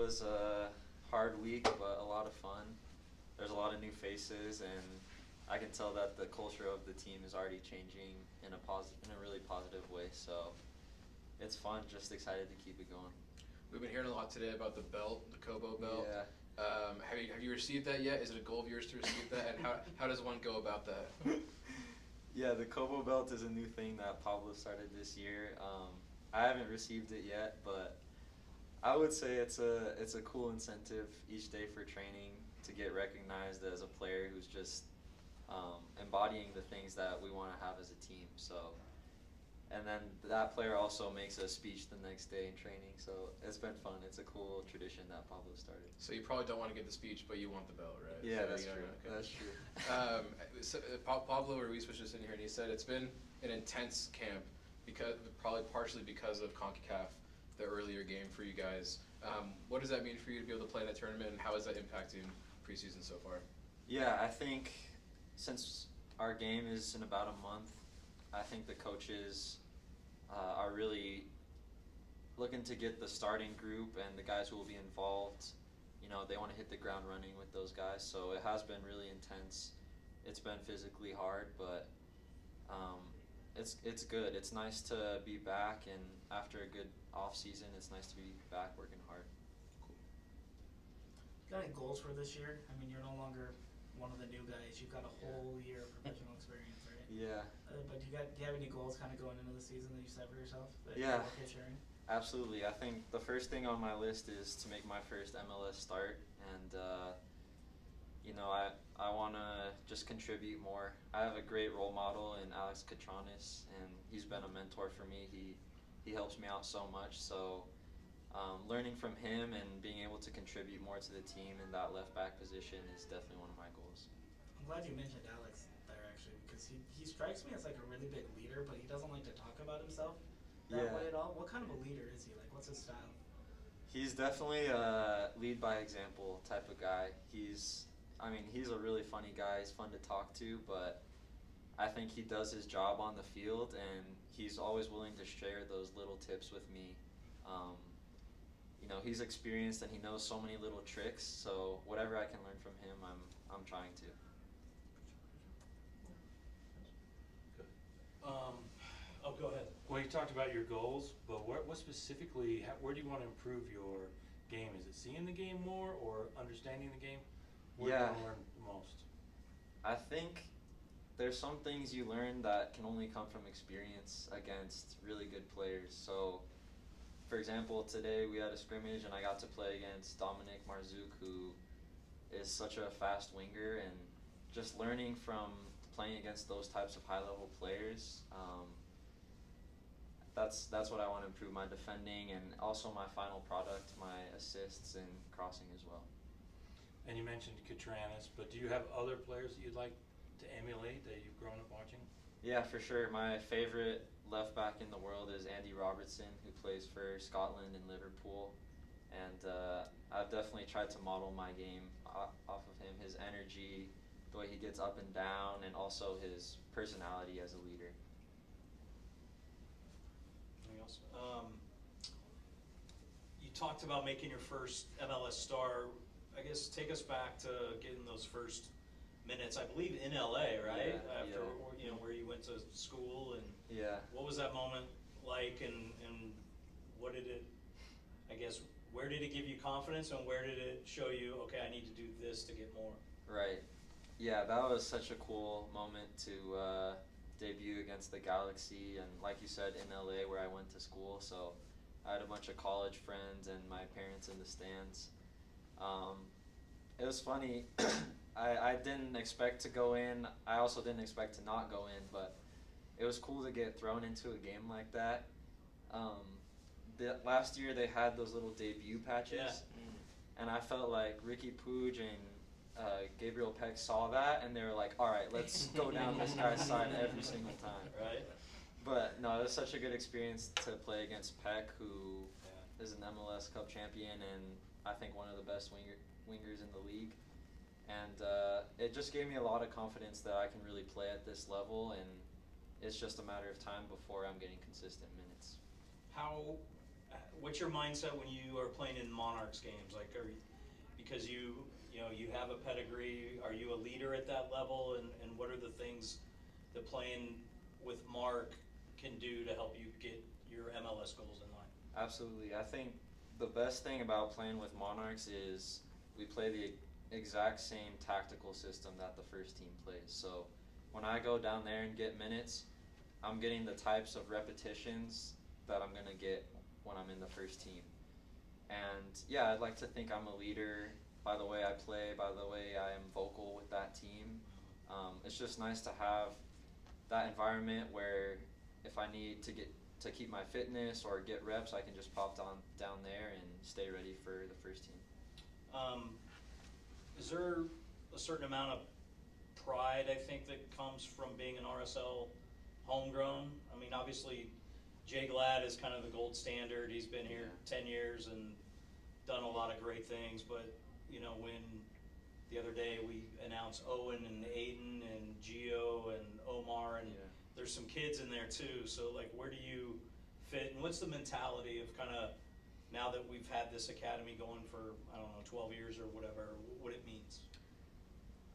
was a hard week, but a lot of fun. There's a lot of new faces, and I can tell that the culture of the team is already changing in a really positive way. So it's fun. Just excited to keep it going. We've been hearing a lot today about the belt, the Kobo belt. Yeah. Have you received that yet? Is it a goal of yours to receive that? And how does one go about that? Yeah, the Kobo belt is a new thing that Pablo started this year. I haven't received it yet, but I would say it's a cool incentive each day for training to get recognized as a player who's just embodying the things that we want to have as a team. So, and then that player also makes a speech the next day in training. So it's been fun. It's a cool tradition that Pablo started. So you probably don't want to get the speech, but you want the belt, right? Yeah, so that's okay. true. That's true. Pablo Ruiz was just in here, and he said it's been an intense camp probably partially because of CONCACAF, the earlier game for you guys. What does that mean for you to be able to play in that tournament, and how is that impacting preseason so far? Yeah, I think since our game is in about a month, I think the coaches are really looking to get the starting group and the guys who will be involved. You know, they want to hit the ground running with those guys. So it has been really intense. It's been physically hard, but it's good. It's nice to be back, and after a good off season, it's nice to be back working hard. Cool. Got any goals for this year? I mean, you're no longer one of the new guys. You've got a whole year of professional experience, right? Yeah. But do you have any goals kind of going into the season that you set for yourself that Yeah. you're okay sharing? Absolutely. I think the first thing on my list is to make my first MLS start, and you know, I want to just contribute more. I have a great role model in Alex Catranis, and he's been a mentor for me. He helps me out so much. So learning from him and being able to contribute more to the team in that left back position is definitely one of my goals. I'm glad you mentioned Alex there, actually, because he strikes me as like a really big leader, but he doesn't like to talk about himself that way at all. What kind of a leader is he? Like, what's his style? He's definitely a lead by example type of guy. He's a really funny guy. He's fun to talk to, but I think he does his job on the field, and he's always willing to share those little tips with me. You know, he's experienced and he knows so many little tricks. So whatever I can learn from him, I'm trying to. Go ahead. Well, you talked about your goals, but what specifically, where do you want to improve your game? Is it seeing the game more or understanding the game? Where do you want to learn the most? I think there's some things you learn that can only come from experience against really good players. So, for example, today we had a scrimmage and I got to play against Dominic Marzouk, who is such a fast winger, and just learning from playing against those types of high-level players, that's what I want to improve, my defending and also my final product, my assists and crossing as well. And you mentioned Catranis, but do you have other players that you'd like to emulate that you've grown up watching? Yeah, for sure. My favorite left back in the world is Andy Robertson, who plays for Scotland and Liverpool. And I've definitely tried to model my game off of him, his energy, the way he gets up and down, and also his personality as a leader. Anything else? You talked about making your first MLS star. I guess take us back to getting those first minutes, I believe in LA, right? Yeah, After you know where you went to school, and what was that moment like, and what did it, I guess, where did it give you confidence, and where did it show you, okay, I need to do this to get more? Right. Yeah, that was such a cool moment to debut against the Galaxy, and like you said, in LA where I went to school. So I had a bunch of college friends and my parents in the stands. It was funny. I didn't expect to go in. I also didn't expect to not go in, but it was cool to get thrown into a game like that. Last year they had those little debut patches, and I felt like Ricky Puig and Gabriel Peck saw that, and they were like, all right, let's go down this guy's side every single time. Right. But no, it was such a good experience to play against Peck, who is an MLS Cup champion and I think one of the best wingers in the league. And it just gave me a lot of confidence that I can really play at this level, and it's just a matter of time before I'm getting consistent minutes. How what's your mindset when you are playing in Monarchs games? Like, because you know, you have a pedigree, are you a leader at that level, and what are the things that playing with Mark can do to help you get your MLS goals in line? Absolutely. I think the best thing about playing with Monarchs is we play the exact same tactical system that the first team plays. So when I go down there and get minutes, I'm getting the types of repetitions that I'm going to get when I'm in the first team. And yeah, I'd like to think I'm a leader by the way I play, by the way I am vocal with that team. It's just nice to have that environment where if I need to keep my fitness or get reps, I can just pop down there and stay ready for the first team. Is there a certain amount of pride, I think, that comes from being an RSL homegrown? I mean, obviously, Jay Glad is kind of the gold standard. He's been here 10 years and done a lot of great things. But, you know, when the other day we announced Owen and Aiden and Gio and Omar, and there's some kids in there too. So, like, where do you fit? And what's the mentality of kind of, now that we've had this academy going for, I don't know, 12 years or whatever, what it means?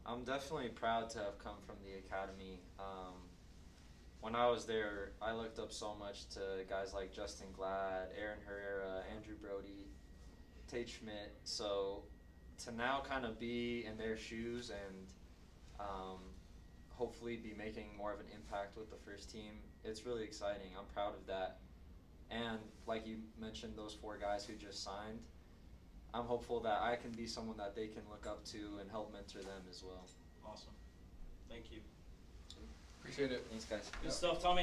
I'm definitely proud to have come from the academy. When I was there, I looked up so much to guys like Justin Glad, Aaron Herrera, Andrew Brody, Tate Schmidt. So to now kind of be in their shoes and hopefully be making more of an impact with the first team, it's really exciting. I'm proud of that. And like you mentioned, those 4 guys who just signed, I'm hopeful that I can be someone that they can look up to and help mentor them as well. Awesome. Thank you. Appreciate it. Thanks, guys. Good stuff, Tommy.